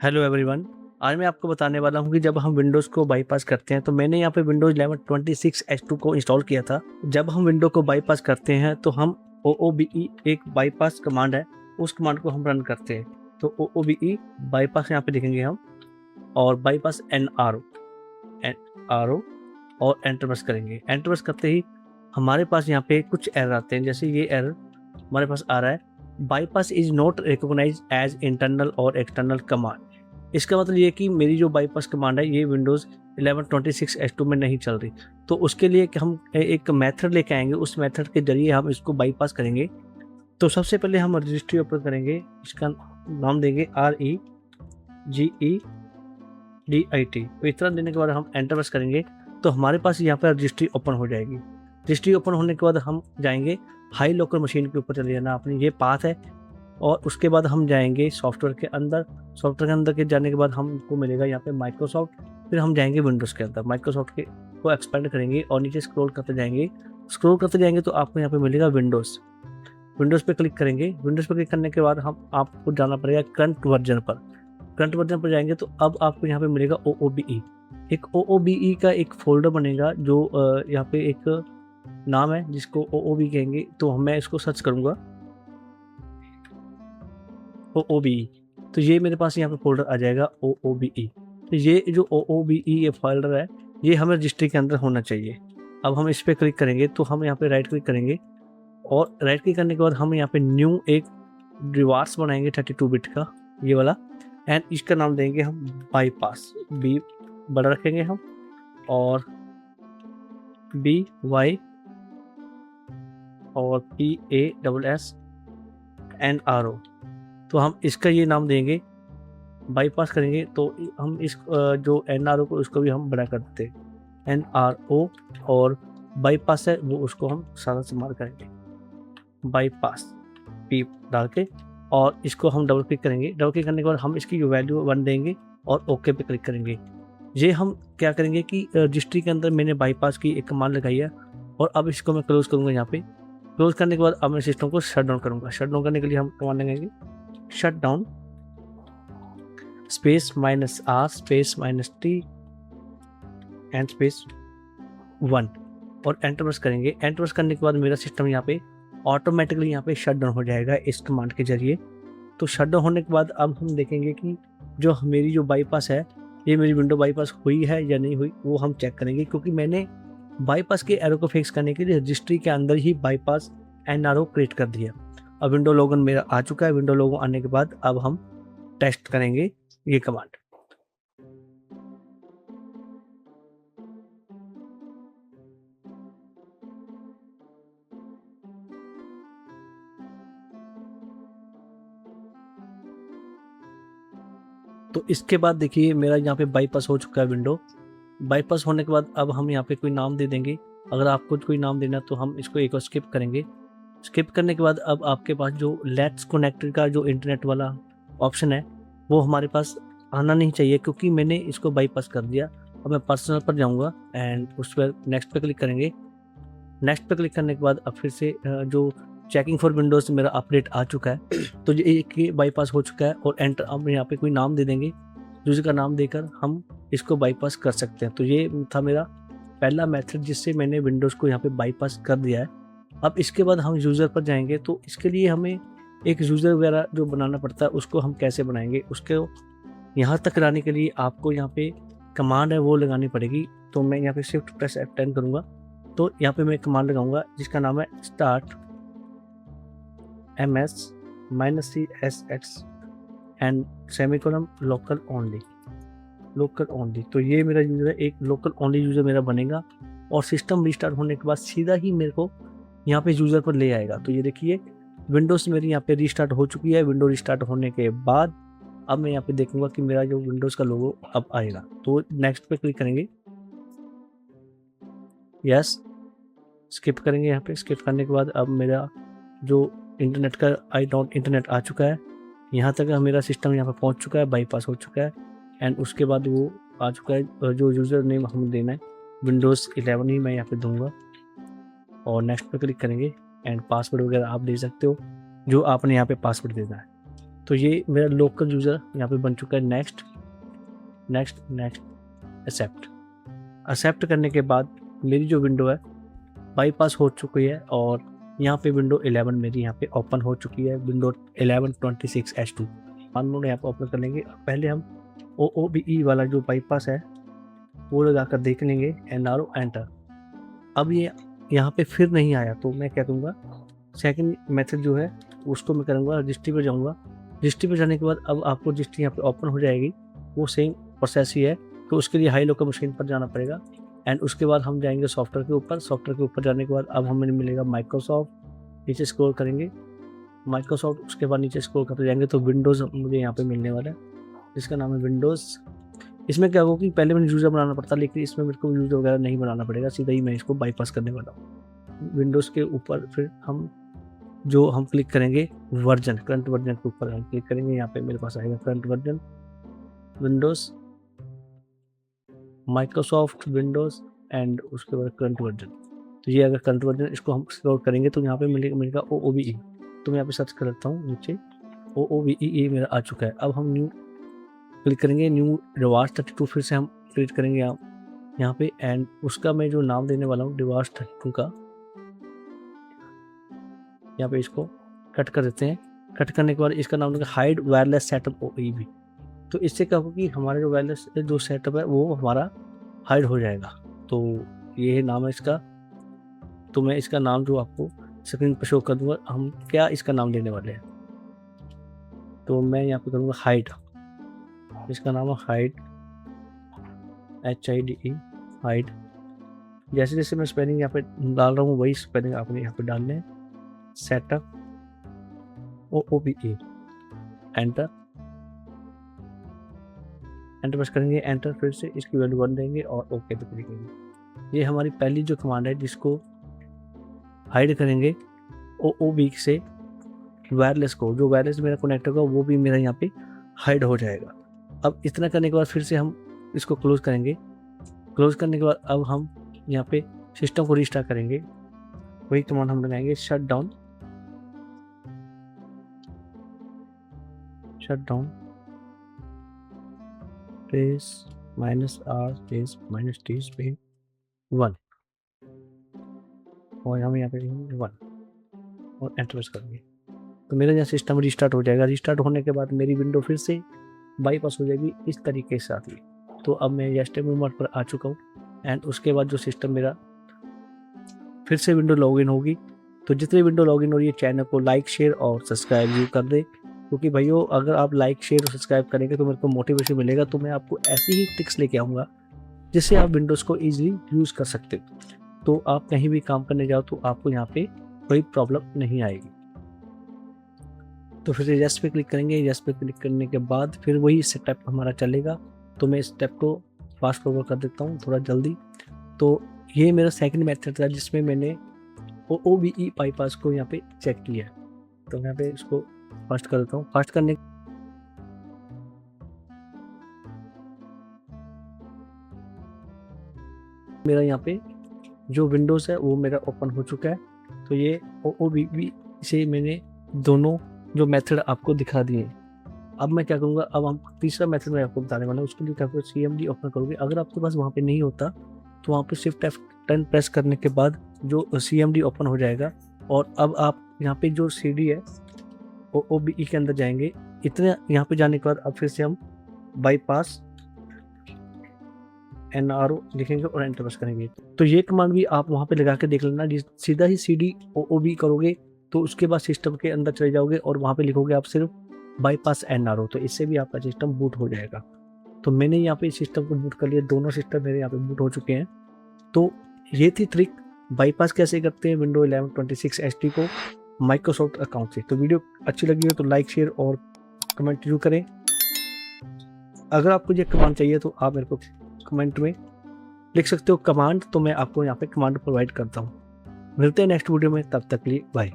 Hello everyone. आज मैं आपको बताने वाला हूँ कि जब हम विंडोज़ को बाईपास करते हैं तो मैंने यहाँ पे विंडोज़ 11 26H2 को इंस्टॉल किया था। जब हम विंडो को बाईपास करते हैं तो हम OOBE एक बाईपास कमांड है, उस कमांड को हम रन करते हैं। तो OOBE बाईपास यहाँ पे लिखेंगे हम और बाईपास NRO और एंटर प्रेस करेंगे। एंटर प्रेस करते ही हमारे पास यहाँ पे कुछ एरर आते हैं। जैसे ये एरर हमारे पास आ रहा है, bypass is not recognise as internal और एक्सटर्नल कमांड। इसका मतलब ये कि मेरी जो बाईपास कमांड है ये विंडोज़ 11 26H2 में नहीं चल रही। तो उसके लिए कि हम एक मेथड लेके आएंगे, उस मेथड के जरिए हम इसको बाईपास करेंगे। तो सबसे पहले हम रजिस्ट्री ओपन करेंगे, इसका नाम देंगे REGEDIT। तो इतना देने के बाद हम एंटर प्रेस करेंगे तो हमारे पास यहाँ पर रजिस्ट्री ओपन हो जाएगी। रजिस्ट्री ओपन होने के बाद हम जाएंगे हाई लोकल मशीन के ऊपर, चले जाना आपने, ये पाथ है। और उसके बाद हम जाएंगे सॉफ्टवेयर के अंदर। सॉफ्टवेयर के अंदर के जाने के बाद हमको मिलेगा यहाँ पे माइक्रोसॉफ्ट। फिर हम जाएंगे विंडोज़ के अंदर, माइक्रोसॉफ्ट के को एक्सपेंड करेंगे और नीचे स्क्रॉल करते जाएंगे तो आपको यहाँ पे मिलेगा विंडोज़ पे क्लिक करेंगे। विंडोज़ पे क्लिक करने के बाद आपको जाना पड़ेगा करंट वर्जन पर। करंट वर्जन पर जाएंगे तो अब आपको यहाँ पे मिलेगा OOBE। एक OOBE का एक फोल्डर बनेगा जो यहाँ पे एक नाम है जिसको OOBE कहेंगे। तो मैं इसको सर्च करूँगा OOBE, तो ये मेरे पास यहाँ पे फोल्डर आ जाएगा OOBE। तो ये जो OOBE ये फोल्डर है ये हमें रजिस्ट्री के अंदर होना चाहिए। अब हम इस पर क्लिक करेंगे तो हम यहाँ पे राइट क्लिक करेंगे और राइट क्लिक करने के बाद हम यहाँ पे न्यू एक रिवार्ड्स बनाएंगे 32 बिट का, ये वाला। एंड इसका नाम देंगे हम बाईपास, बी बड़ा रखेंगे हम और BY और PASSNRO। तो हम इसका ये नाम देंगे, बाईपास करेंगे तो हम इस जो NRO को उसको भी हम बड़ा कर देते हैं NRO, और बाईपास है वो उसको हम सारा से मार करेंगे बाईपास P डाल के, और इसको हम डबल क्लिक करेंगे। डबल क्लिक करने के बाद हम इसकी वैल्यू 1 देंगे और ओके पे क्लिक करेंगे। ये हम क्या करेंगे कि रजिस्ट्री के अंदर मैंने बाईपास की एक कमांड लगाई है और अब इसको मैं क्लोज करूँगा। यहाँ पे क्लोज करने के बाद अब मैं सिस्टम को शट डाउन करूँगा। शट डाउन करने के लिए हम कमांड लगाएंगे shut down space -R space -T and space 1 और एंटर प्रेस करेंगे। एंटर प्रेस करने के बाद मेरा सिस्टम यहाँ पे ऑटोमेटिकली यहाँ पे शट डाउन हो जाएगा इस कमांड के जरिए। तो शट डाउन होने के बाद अब हम देखेंगे कि जो मेरी जो बाईपास है ये मेरी विंडो बाईपास हुई है या नहीं हुई, वो हम चेक करेंगे। क्योंकि मैंने बाईपास के एरर को फिक्स करने के लिए रजिस्ट्री के अंदर ही बाईपास NRO क्रिएट कर दिया। अब विंडो लोगन मेरा आ चुका है। विंडो लोगन आने के बाद अब हम टेस्ट करेंगे ये कमांड। तो इसके बाद देखिए मेरा यहाँ पे बाईपास हो चुका है विंडो। बाईपास होने के बाद अब हम यहाँ पे कोई नाम दे देंगे। अगर आपको कोई नाम देना तो हम इसको एक और स्किप करेंगे। स्किप करने के बाद अब आपके पास जो लेट्स कनेक्टेड का जो इंटरनेट वाला ऑप्शन है वो हमारे पास आना नहीं चाहिए, क्योंकि मैंने इसको बाईपास कर दिया। अब मैं पर्सनल पर जाऊँगा एंड उस पर नेक्स्ट पे क्लिक करेंगे। नेक्स्ट पे क्लिक करने के बाद अब फिर से जो चेकिंग फॉर विंडोज़ मेरा अपडेट आ चुका है। तो ये एक बाईपास हो चुका है और एंटर, अब यहाँ पे कोई नाम दे देंगे। यूज़र का नाम देकर हम इसको बाईपास कर सकते हैं। तो ये था मेरा पहला मेथड जिससे मैंने विंडोज़ को यहाँ पे बाईपास कर दिया है। अब इसके बाद हम यूज़र पर जाएंगे तो इसके लिए हमें एक यूज़र वगैरह जो बनाना पड़ता है उसको हम कैसे बनाएंगे, उसको यहाँ तक लाने के लिए आपको यहाँ पे कमांड है वो लगानी पड़ेगी। तो मैं यहाँ पे शिफ्ट प्रेस F10 करूँगा तो यहाँ पे मैं कमांड लगाऊंगा जिसका नाम है start ms -CSX and semicolon local only. तो ये मेरा यूज़र है, एक लोकल ओनली यूज़र मेरा बनेगा और सिस्टम रिस्टार्ट होने के बाद सीधा ही मेरे को यहाँ पे यूज़र पर ले आएगा। तो ये देखिए विंडोज़ मेरी यहाँ पे रिस्टार्ट हो चुकी है। विंडो रिस्टार्ट होने के बाद अब मैं यहाँ पे देखूंगा कि मेरा जो विंडोज़ का लोगो अब आएगा। तो नेक्स्ट पे क्लिक करेंगे, यस स्किप करेंगे। यहाँ पे स्किप करने के बाद अब मेरा जो इंटरनेट का इंटरनेट आ चुका है। यहाँ तक मेरा सिस्टम यहाँ पे पहुँच चुका है, बाईपास हो चुका है एंड उसके बाद वो आ चुका है। जो यूज़र नेम हमें देना है विंडोज़ 11 ही मैं यहाँ पे दूंगा और नेक्स्ट पे क्लिक करेंगे एंड पासवर्ड वगैरह आप दे सकते हो जो आपने यहाँ पे पासवर्ड देना है। तो ये मेरा लोकल यूज़र यहाँ पे बन चुका है। नेक्स्ट नेक्स्ट नेक्स्ट एक्सेप्ट करने के बाद मेरी जो विंडो है बाईपास हो चुकी है और यहाँ पे विंडो 11 मेरी यहाँ पे ओपन हो चुकी है। विंडो 1126H2 मान लो यहाँ पे ओपन कर लेंगे। पहले हम OOBE वाला जो बाईपास है वो लगा कर देख लेंगे, NRO एंटर। अब ये यहाँ पे फिर नहीं आया तो मैं क्या करूँगा, सेकंड मेथड जो है उसको मैं करूँगा, रजिस्ट्री पे जाऊँगा। रजिस्ट्री पे जाने के बाद अब आपको रजिस्ट्री यहाँ पे ओपन हो जाएगी, वो सेम प्रोसेस ही है। तो उसके लिए हाई लोकल मशीन पर जाना पड़ेगा एंड उसके बाद हम जाएंगे सॉफ्टवेयर के ऊपर। सॉफ्टवेयर के ऊपर जाने के बाद अब हमें मिलेगा माइक्रोसॉफ्ट, नीचे स्क्रॉल करेंगे माइक्रोसॉफ्ट, उसके बाद नीचे स्क्रॉल करते जाएंगे तो विंडोज़ मुझे यहाँ पे मिलने वाला है जिसका नाम है विंडोज़। इसमें क्या होगा कि पहले मैंने यूज़र बनाना पड़ता, लेकिन इसमें मेरे को यूज़र वगैरह नहीं बनाना पड़ेगा, सीधा ही मैं इसको बाईपास करने वाला हूँ। विंडोज़ के ऊपर फिर हम क्लिक करेंगे वर्जन, करंट वर्जन के ऊपर हम क्लिक करेंगे। यहाँ पे मेरे पास आएगा current version, Windows, Microsoft Windows and उसके बाद करंट वर्जन। तो ये अगर करंट वर्जन इसको हम स्क्रॉल करेंगे तो यहाँ पे मिलेगा OOBE। तो मैं यहाँ पे सर्च कर लेता हूँ, नीचे OOBE मेरा आ चुका है। अब हम न्यू क्लिक करेंगे, न्यू रिवार्स 32 फिर से हम क्लिक करेंगे यहाँ पे एंड उसका मैं जो नाम देने वाला हूँ रिवार्स 32 का, यहाँ पे इसको कट कर देते हैं। कट करने के बाद इसका नाम देंगे हाइड वायरलेस सेटअप OEB। तो इससे क्या होगा कि हमारा जो वायरलेस जो सेटअप है वो हमारा हाइड हो जाएगा। तो ये नाम है इसका। तो मैं इसका नाम जो आपको स्क्रीन पर शो कर दूंगा, हम क्या इसका नाम देने वाले हैं। तो मैं यहाँ पे करूँगा हाइड, इसका नाम है हाइड, HIDE हाइड। जैसे जैसे मैं स्पेलिंग यहाँ पे डाल रहा हूँ वही स्पेलिंग आपने यहाँ पे डालने हैं। सेटअप OOBE एंटर प्रेस करेंगे, एंटर फिर से इसकी वैल्यू 1 देंगे और ओके पे क्लिक करेंगे। ये हमारी पहली जो कमांड है जिसको हाइड करेंगे OOB से वायरलेस को, जो वायरलेस मेरा कनेक्ट होगा वो भी मेरा यहाँ पे हाइड हो जाएगा। अब इतना करने के बाद फिर से हम इसको क्लोज करेंगे। क्लोज करने के बाद अब हम यहाँ पे सिस्टम को रिस्टार्ट करेंगे। वही कमांड हम लगाएंगे, shut down space -R space -T space 1 और हम यहाँ पे 1 और एंटर प्रेस करेंगे तो मेरा यहाँ सिस्टम रिस्टार्ट हो जाएगा। रिस्टार्ट होने के बाद मेरी विंडो फिर से बाईपास हो जाएगी इस तरीके से आती। तो अब मैं एस्टेबल मोड पर आ चुका हूँ एंड उसके बाद जो सिस्टम मेरा फिर से विंडो लॉगिन होगी। तो जितनी विंडो लॉगिन हो रही है चैनल को लाइक शेयर और सब्सक्राइब भी कर दे, क्योंकि भाइयों अगर आप लाइक शेयर और सब्सक्राइब करेंगे तो मेरे को मोटिवेशन मिलेगा। तो मैं आपको ऐसी ही टिप्स लेके आऊँगा जिससे आप विंडोज़ को ईजिली यूज़ कर सकते हो। तो आप कहीं भी काम करने जाओ तो आपको यहाँ पे कोई प्रॉब्लम नहीं आएगी। तो फिर से यस पे क्लिक करेंगे। यस पे क्लिक करने के बाद फिर वही स्टेप हमारा चलेगा। तो मैं स्टेप को फास्ट फॉरवर्ड कर देता हूँ थोड़ा जल्दी। तो ये मेरा सेकंड मेथड था जिसमें मैंने OOBE बाईपास को यहाँ पे चेक किया। तो मैं यहाँ पे इसको फास्ट कर देता हूँ। फास्ट करने मेरा यहाँ पे जो विंडोज़ है वो मेरा ओपन हो चुका है। तो ये OOBE से मैंने दोनों जो मेथड आपको दिखा दिए। अब मैं क्या करूँगा, अब हम तीसरा मेथड मैं आपको बताने वाला हूँ। उसके लिए क्या करोगे, CMD ओपन करोगे। अगर आपके पास वहाँ पे नहीं होता तो वहाँ पे शिफ्ट F10 प्रेस करने के बाद जो CMD ओपन हो जाएगा। और अब आप यहाँ पे जो CD है OOBE के अंदर जाएंगे। इतने यहाँ पे जाने के बाद अब फिर से हम बाईपास NRO लिखेंगे और एंटर प्रेस करेंगे। तो ये कमांड भी आप वहाँ पे लगा के देख लेना। सीधा ही CD OOB करोगे तो उसके बाद सिस्टम के अंदर चले जाओगे और वहाँ पे लिखोगे आप सिर्फ बाईपास NRO। तो इससे भी आपका सिस्टम बूट हो जाएगा। तो मैंने यहाँ पे सिस्टम को बूट कर लिया, दोनों सिस्टम मेरे यहाँ पे बूट हो चुके हैं। तो ये थी ट्रिक, बाईपास कैसे करते हैं विंडो 1126HT को माइक्रोसॉफ्ट अकाउंट से। तो वीडियो अच्छी लगी हो तो लाइक शेयर और कमेंट जरूर करें। अगर आपको ये कमांड चाहिए तो आप मेरे को कमेंट में लिख सकते हो कमांड, तो मैं आपको यहाँ पे कमांड प्रोवाइड करता हूँ। मिलते हैं नेक्स्ट वीडियो में, तब तक लिए बाय।